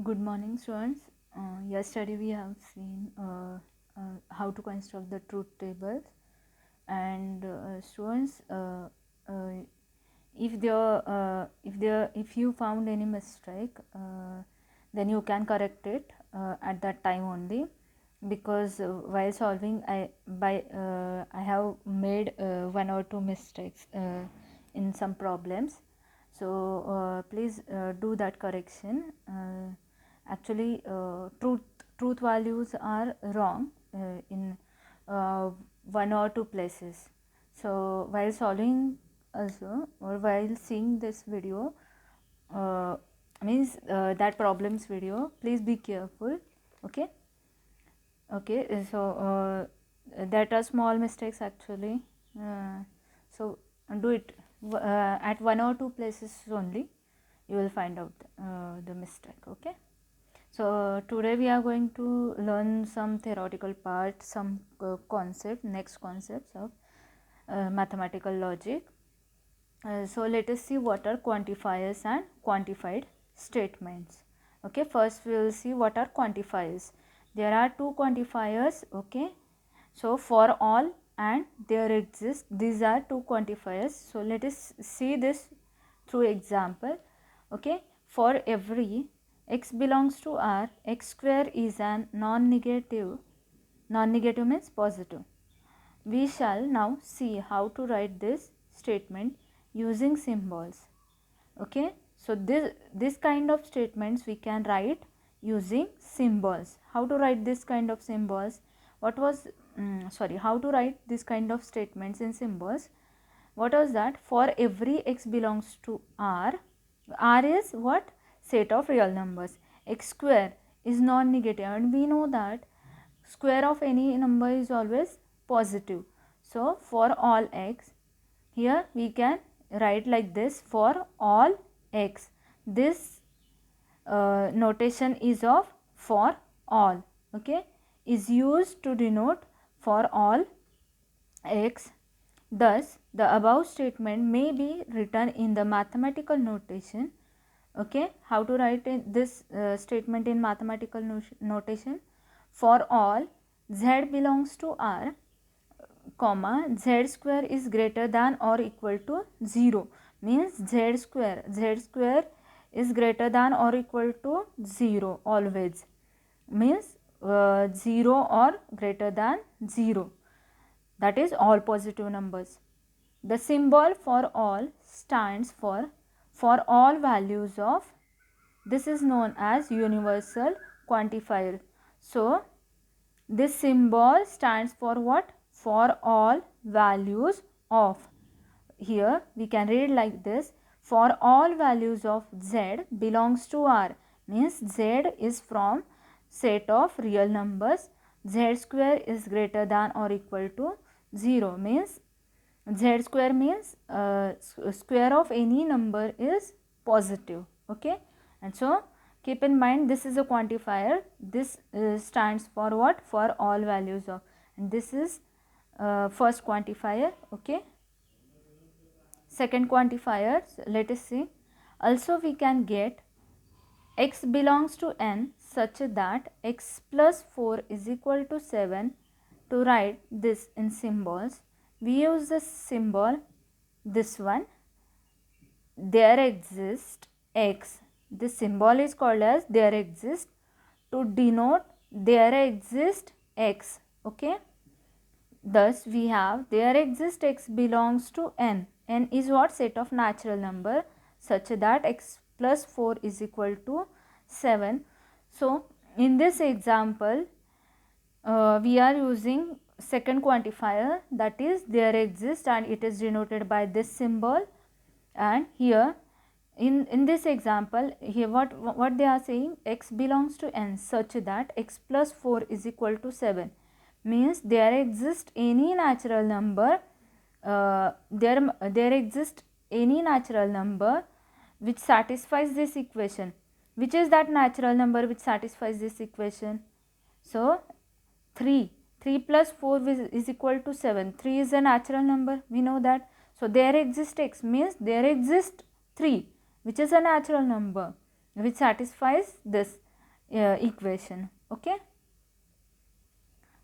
Good morning, students. Yesterday we have seen how to construct the truth tables, and students, if you found any mistake, then you can correct it at that time only, because while solving I have made one or two mistakes in some problems. So please do that correction. Actually, truth values are wrong in one or two places. So while solving also, or while seeing this video, means that problems video, please be careful. Okay, so that are small mistakes actually. So do it at one or two places only, you will find out the mistake. Okay, so today we are going to learn some theoretical part, some next concepts of mathematical logic. So let us see what are quantifiers and quantified statements. Okay, first we will see what are quantifiers. There are two quantifiers. Okay, so for all and there exist, these are two quantifiers. So let us see this through example. Okay, for every x belongs to R, x square is an non-negative means positive. We shall now see how to write this statement using symbols. Okay, so this kind of statements we can write using symbols. How to write this kind of symbols? How to write this kind of statements in symbols? What was that? For every x belongs to R, R is what? Set of real numbers. X square is non-negative, and we know that square of any number is always positive. So for all x, here we can write like this: for all x. This notation is of for all. Okay, is used to denote for all x. Thus the above statement may be written in the mathematical notation. Okay, how to write this statement in mathematical notation? For all z belongs to R, comma, z square is greater than or equal to 0, means z square is greater than or equal to 0 always, means 0 or greater than 0, that is all positive numbers. The symbol for all stands for all values of, this is known as universal quantifier. So this symbol stands for what? For all values of. Here we can read like this: for all values of z belongs to R, means z is from set of real numbers. Z square is greater than or equal to 0, means z square means square of any number is positive. Okay, and so keep in mind, this is a quantifier. This stands for what? For all values of, and this is first quantifier. Okay, second quantifier, let us see. Also we can get x belongs to n such that x plus 4 is equal to 7. To write this in symbols, we use the symbol, this one, there exists x. This symbol is called as there exists, to denote there exists x. Okay, thus we have there exists x belongs to n. N is what? Set of natural number such that x plus 4 is equal to 7. So in this example we are using second quantifier, that is there exists, and it is denoted by this symbol. And here in this example, here what they are saying, x belongs to n such that x plus 4 is equal to 7, means there exists any natural number, there exists any natural number which satisfies this equation. Which is that natural number which satisfies this equation? So 3 plus 4 is equal to 7. 3 is a natural number, we know that. So there exists x, means there exists 3, which is a natural number which satisfies this. equation. Okay,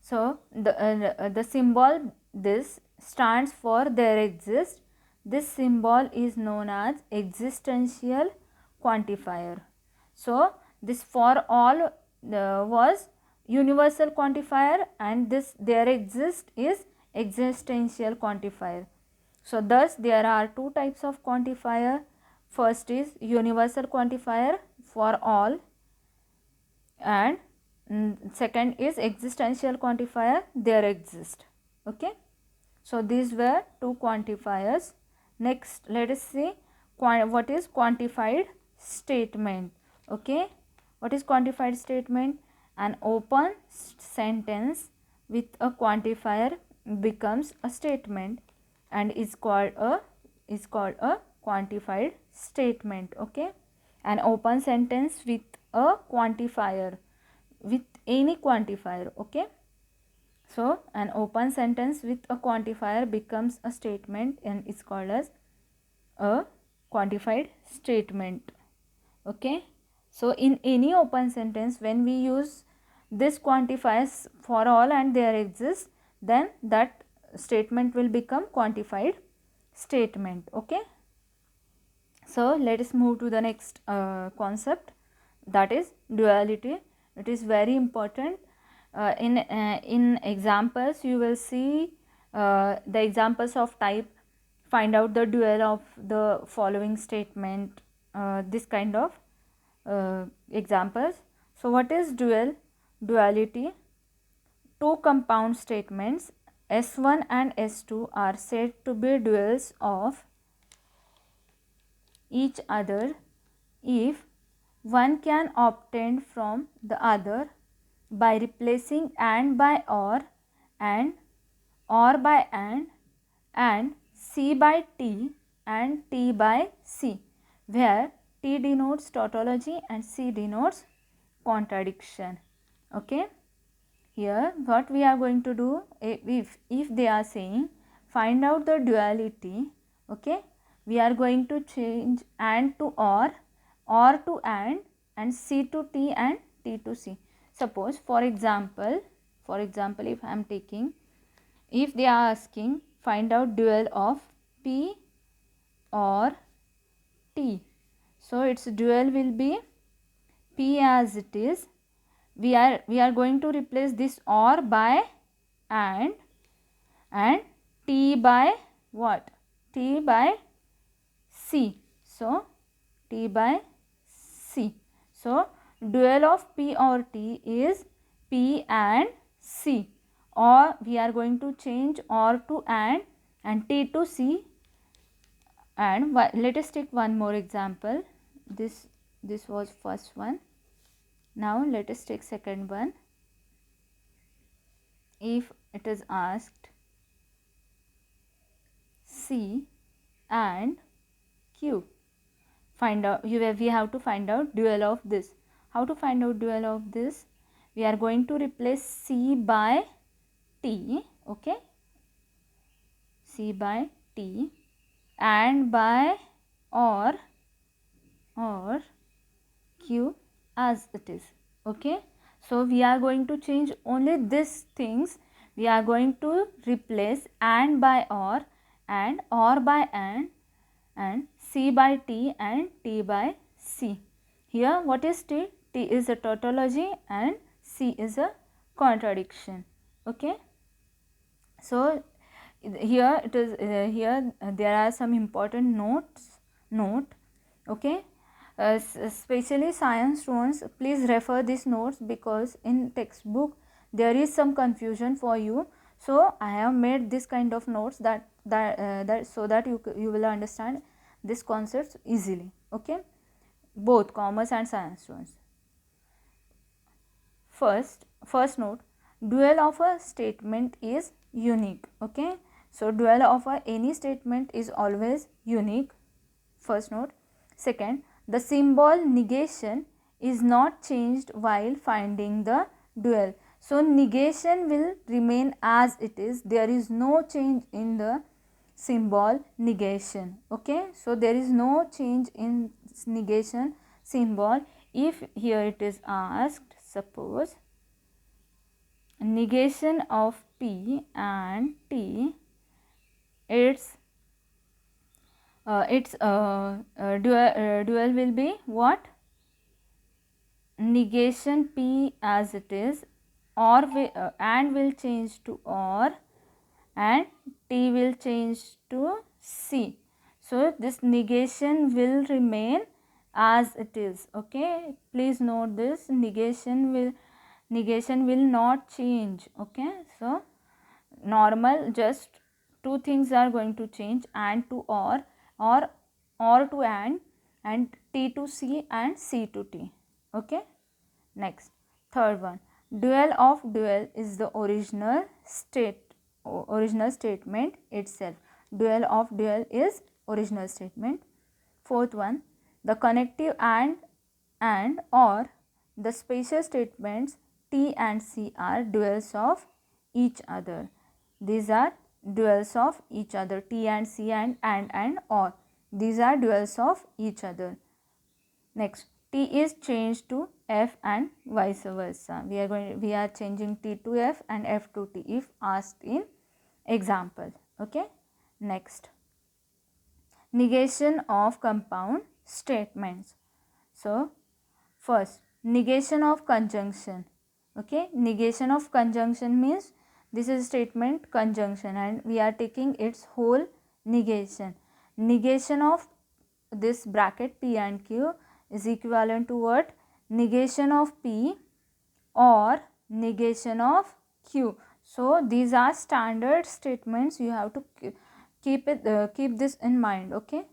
so the symbol this stands for there exists. This symbol is known as existential quantifier. So this for all was universal quantifier, and this there exists is existential quantifier. So thus there are two types of quantifier. First is universal quantifier for all, and second is existential quantifier there exist. Okay, so these were two quantifiers. Next let us see what is quantified statement. Okay, what is quantified statement? An open sentence with a quantifier becomes a statement and is called a quantified statement. Okay, an open sentence with a quantifier, with any quantifier. Okay, so an open sentence with a quantifier becomes a statement and is called as a quantified statement. Okay, so in any open sentence when we use this quantifiers for all and there exists, then that statement will become quantified statement. Okay, so let us move to the next concept, that is duality. It is very important. In examples you will see the examples of type find out the dual of the following statement, this kind of examples. So what is dual? Duality: two compound statements S1 and S2 are said to be duals of each other if one can obtain from the other by replacing and by and or by and C by T and T by C, where T denotes tautology and C denotes contradiction. Okay, here what we are going to do, if they are saying find out the duality, okay, we are going to change and to or to and C to T and T to C. Suppose for example if I am taking, if they are asking find out dual of P or T, so its dual will be P as it is. We are going to replace this or by and T by what? T by C. So T by C. So dual of P or T is P and C, or we are going to change or to and T to C. And let us take one more example. This was first one. Now let us take second one. If it is asked C and Q, find out, we have to find out dual of this. How to find out dual of this? We are going to replace C by T, okay, C by T, and by or Q as it is. Okay, so we are going to change only these things. We are going to replace and by or by and C by T and T by C. Here what is T? T is a tautology and C is a contradiction. Okay, so here it is there are some important note. Okay, especially science students, please refer these notes because in textbook there is some confusion for you. So I have made this kind of notes that so that you will understand this concepts easily. Okay, both commerce and science students. First note, dual of a statement is unique. Okay, so dual of any statement is always unique. First note. Second, the symbol negation is not changed while finding the dual. So negation will remain as it is. There is no change in the symbol negation. Okay, so there is no change in negation symbol if here it is asked, suppose negation of P and T, its dual will be what? Negation P as it is, or and will change to or, and T will change to C. So this negation will remain as it is. Okay, please note this, negation will not change. Okay, so normal, just two things are going to change, and to or to and T to C and C to T. Okay, next, third one, dual of dual is the original statement itself. Dual of dual is original statement. Fourth one, the connective and or the special statements T and C are duals of each other. These are duals of each other. T and C and or, these are duals of each other. Next, T is changed to F and vice versa. We are changing T to F and F to T if asked in example. Okay. Next, negation of compound statements. So first, negation of conjunction. Okay, negation of conjunction means this is statement conjunction and we are taking its whole negation. Negation of this bracket P and Q is equivalent to what? Negation of P or negation of Q. So these are standard statements, you have to keep this in mind. Okay.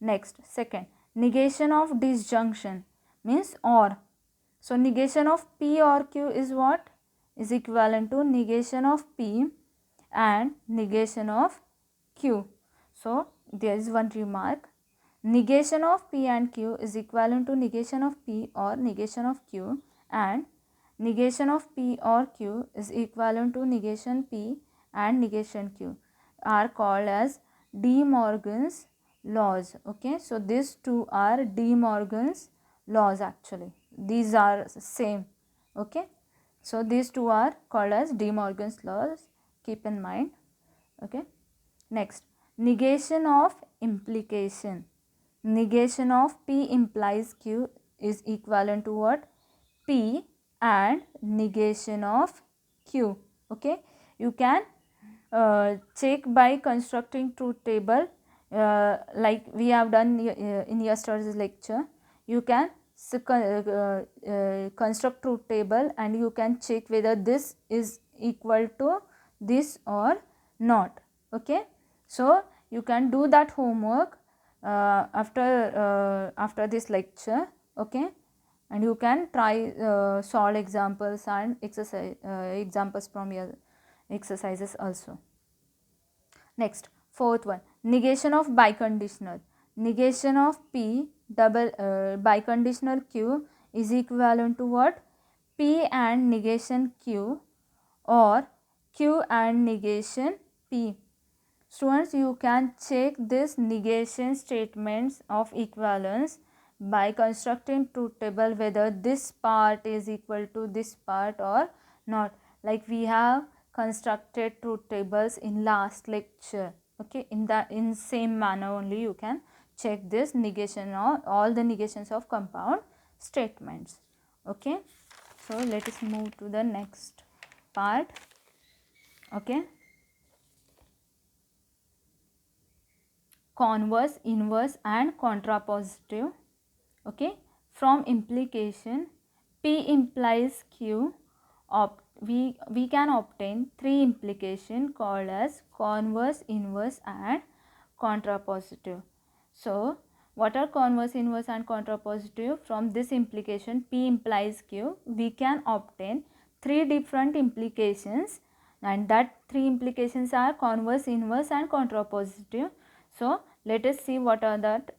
Next, second, negation of disjunction means or. So negation of P or Q is what? Is equivalent to negation of P and negation of Q. So there is one remark, negation of P and Q is equivalent to negation of P or negation of Q, and negation of P or Q is equivalent to negation P and negation Q, are called as De Morgan's laws. Okay, so these two are De Morgan's laws actually. These are same. Okay, so these two are called as De Morgan's laws. Keep in mind. Okay. Next, negation of implication. Negation of P implies Q is equivalent to what? P and negation of Q. Okay, you can check by constructing truth table, like we have done in yesterday's lecture. You can construct truth table and you can check whether this is equal to this or not. Okay, so you can do that homework after this lecture. Okay, and you can try solve examples and examples from your exercises also. Next, fourth one, negation of biconditional. Negation of P double biconditional Q is equivalent to what? P and negation Q or Q and negation P. Students, you can check this negation statements of equivalence by constructing truth table whether this part is equal to this part or not, like we have constructed truth tables in last lecture. Okay, in same manner only you can check this negation or all the negations of compound statements. Okay, so let us move to the next part. Okay, converse, inverse and contrapositive. Okay, from implication P implies Q, we can obtain three implication called as converse, inverse and contrapositive. So what are converse, inverse and contrapositive? From this implication P implies Q, we can obtain three different implications, and that three implications are converse, inverse and contrapositive. So let us see what are that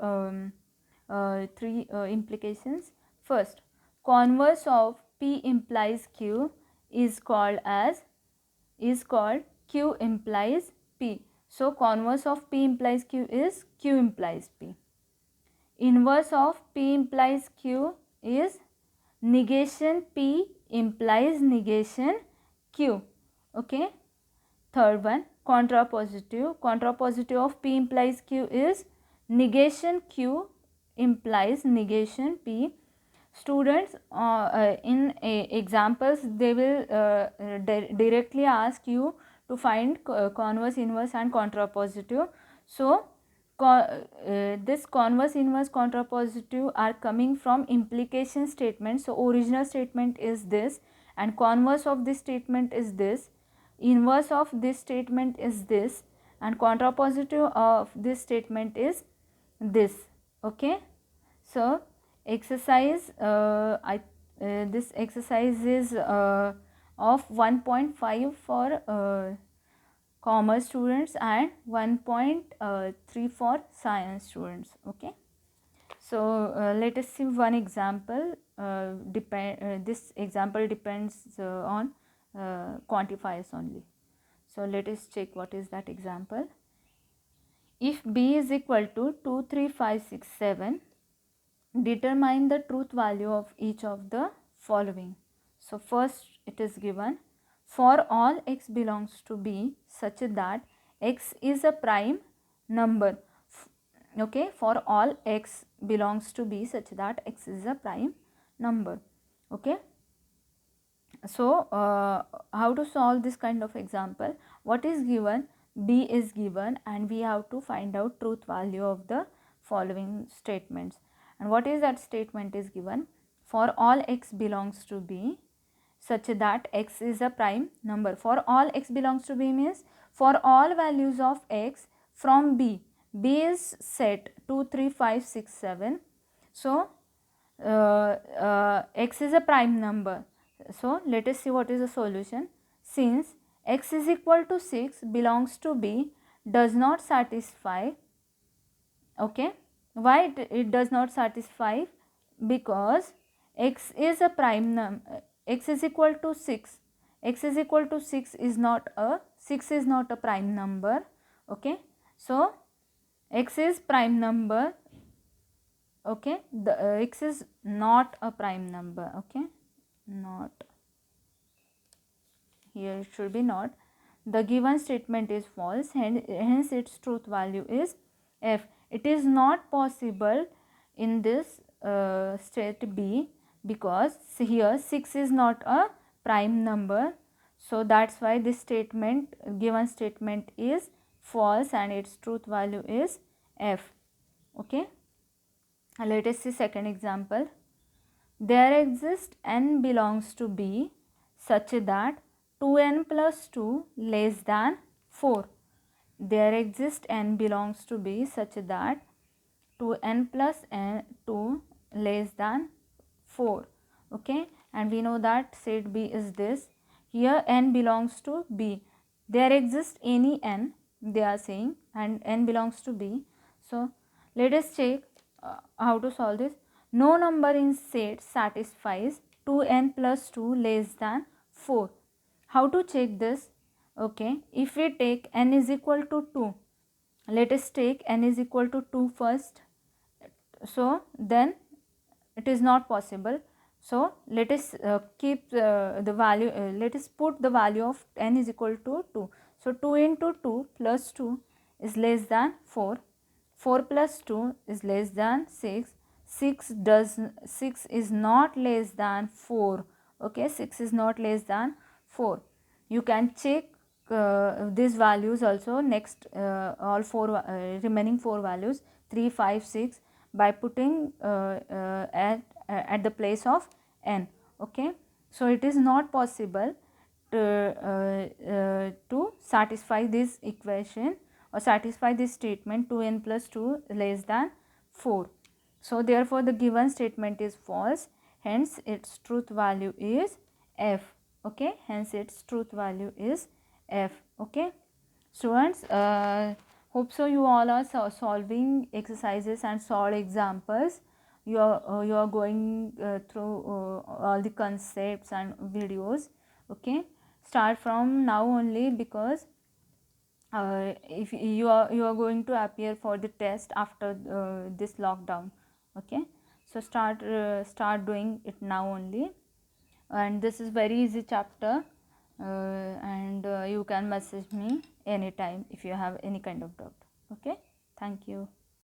three implications. First, converse of P implies Q is called Q implies P. So converse of P implies Q is Q implies P. Inverse of P implies Q is negation P implies negation Q. Okay. Third one, contrapositive. Contrapositive of P implies Q is negation Q implies negation P. Students, in examples, they will directly ask you to find converse, inverse and contrapositive. So, this converse, inverse, contrapositive are coming from implication statement. So, original statement is this and converse of this statement is this, inverse of this statement is this and contrapositive of this statement is this. Okay. So, exercise this exercise is of 1.5 for commerce students and 1.3 for science students. Okay. So, let us see one example. This example depends on quantifiers only. So, let us check what is that example. If B is equal to 2, 3, 5, 6, 7, determine the truth value of each of the following. So, first it is given for all x belongs to B such that x is a prime number. Okay, for all x belongs to B such that x is a prime number. Okay. So, how to solve this kind of example? What is given? B is given and we have to find out truth value of the following statements. And what is that statement is given? For all x belongs to B such that x is a prime number. For all x belongs to B means for all values of x from B. B is set 2, 3, 5, 6, 7. So, x is a prime number. So, let us see what is the solution. Since x is equal to 6 belongs to B does not satisfy. Okay. Why it does not satisfy? Because x is a prime number. X is equal to 6. X is equal to 6 is not a prime number. Okay. So, x is prime number. Okay. The x is not a prime number. Okay. Not. Here it should be not. The given statement is false, hence its truth value is f. It is not possible in this state B because here 6 is not a prime number. So, that is why this statement, given statement is false and its truth value is f. Okay. Let us see second example. There exists n belongs to B such that 2n plus 2 less than 4. There exists n belongs to B such that 2n plus 2 less than 4. Okay, and we know that set B is this. Here n belongs to B. There exists any n, they are saying, and n belongs to B. So, let us check how to solve this. No number in set satisfies 2n plus 2 less than 4. How to check this? Okay, if we take n is equal to 2, let us take n is equal to 2 first. So, then it is not possible. So, let us keep the value, let us put the value of n is equal to 2. So, 2 into 2 plus 2 is less than 4. 4 plus 2 is less than 6. 6 is not less than 4. Okay, 6 is not less than 4. You can check these values also next all remaining 4 values 3, 5, 6 by putting at the place of n. Okay, so it is not possible to satisfy this equation or satisfy this statement 2n plus 2 less than 4. So, therefore, the given statement is false, hence its truth value is f. Okay, hence its truth value is f. Okay, students, hope so you all are solving exercises and solved examples. You are going through all the concepts and videos. Okay, start from now only because if you are going to appear for the test after this lockdown. Okay, So start doing it now only, and this is very easy chapter, and you can message me anytime if you have any kind of doubt. Okay, thank you.